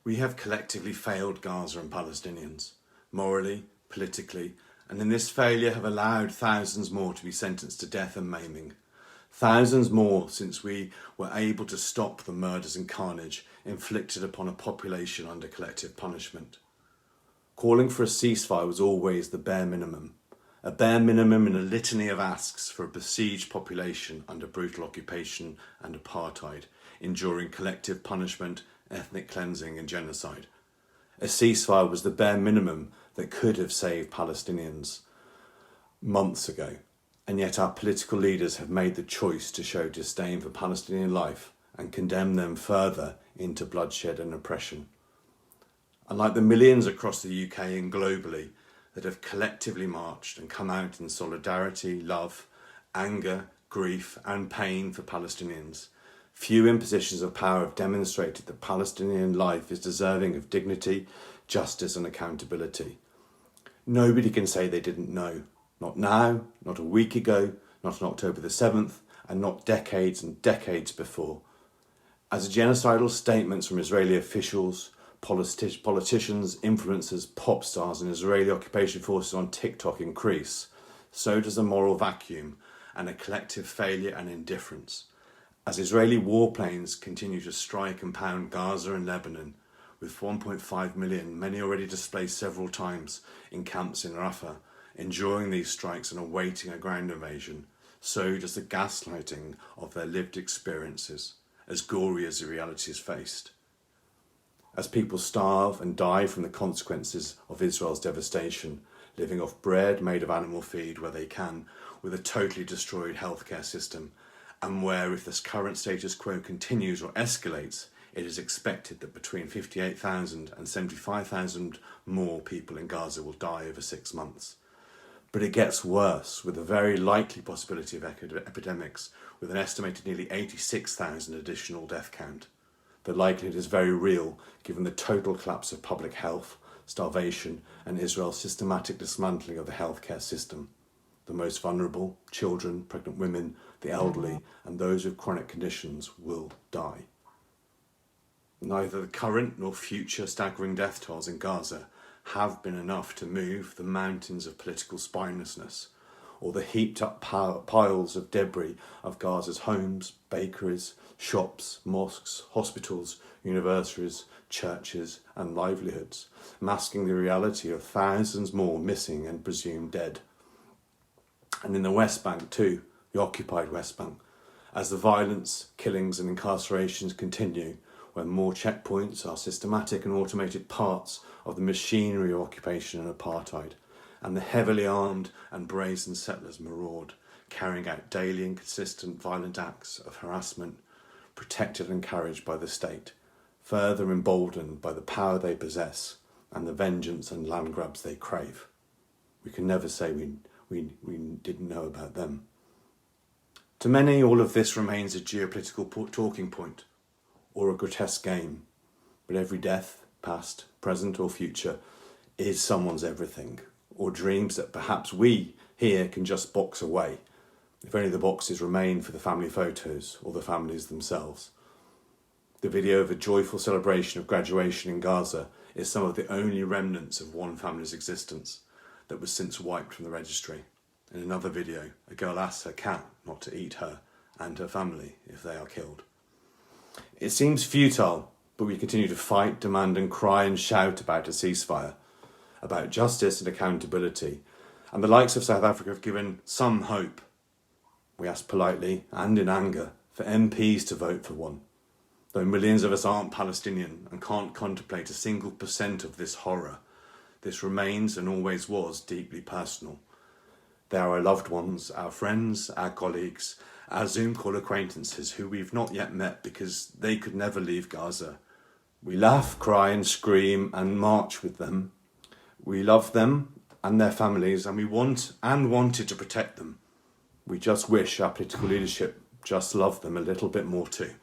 We have collectively failed Gaza and Palestinians, morally, politically, and in this failure have allowed thousands more to be sentenced to death and maiming. Thousands more since we were able to stop the murders and carnage inflicted upon a population under collective punishment. Calling for a ceasefire was always the bare minimum. A bare minimum in a litany of asks for a besieged population under brutal occupation and apartheid, enduring collective punishment, ethnic cleansing and genocide. A ceasefire was the bare minimum that could have saved Palestinians months ago, and yet our political leaders have made the choice to show disdain for Palestinian life and condemn them further into bloodshed and oppression. Unlike the millions across the UK and globally that have collectively marched and come out in solidarity, love, anger, grief and pain for Palestinians, few in positions of power have demonstrated that Palestinian life is deserving of dignity, justice and accountability. Nobody can say they didn't know. Not now, not a week ago, not on October the 7th, and not decades and decades before. As genocidal statements from Israeli officials, politicians, influencers, pop stars and Israeli occupation forces on TikTok increase, so does a moral vacuum and a collective failure and indifference. As Israeli warplanes continue to strike and pound Gaza and Lebanon, with 1.5 million, many already displaced several times in camps in Rafah, enduring these strikes and awaiting a ground invasion, so does the gaslighting of their lived experiences, as gory as the realities faced. As people starve and die from the consequences of Israel's devastation, living off bread made of animal feed where they can, with a totally destroyed healthcare system, and where if this current status quo continues or escalates, it is expected that between 58,000 and 75,000 more people in Gaza will die over 6 months. But it gets worse, with a very likely possibility of epidemics, with an estimated nearly 86,000 additional death count. The likelihood is very real, given the total collapse of public health, starvation, and Israel's systematic dismantling of the healthcare system. The most vulnerable, children, pregnant women, the elderly, and those with chronic conditions will die. Neither the current nor future staggering death tolls in Gaza have been enough to move the mountains of political spinelessness, or the heaped up piles of debris of Gaza's homes, bakeries, shops, mosques, hospitals, universities, churches and livelihoods, masking the reality of thousands more missing and presumed dead. And in the West Bank too, the occupied West Bank, as the violence, killings and incarcerations continue, when more checkpoints are systematic and automated parts of the machinery of occupation and apartheid, and the heavily armed and brazen settlers maraud, carrying out daily and consistent violent acts of harassment, protected and encouraged by the state, further emboldened by the power they possess and the vengeance and land grabs they crave. We can never say we didn't know about them. To many, all of this remains a geopolitical talking point, or a grotesque game, but every death, past, present or future, is someone's everything, or dreams that perhaps we here can just box away, if only the boxes remain for the family photos or the families themselves. The video of a joyful celebration of graduation in Gaza is some of the only remnants of one family's existence that was since wiped from the registry. In another video, a girl asks her cat not to eat her and her family if they are killed. It seems futile, but we continue to fight, demand and cry and shout about a ceasefire, about justice and accountability, and the likes of South Africa have given some hope. We ask politely and in anger for MPs to vote for one, though millions of us aren't Palestinian and can't contemplate a single % of this horror. This remains and always was deeply personal. They are our loved ones, our friends, our colleagues, our Zoom call acquaintances who we've not yet met because they could never leave Gaza. We laugh, cry and scream and march with them. We love them and their families, and we wanted to protect them. We just wish our political leadership just loved them a little bit more too.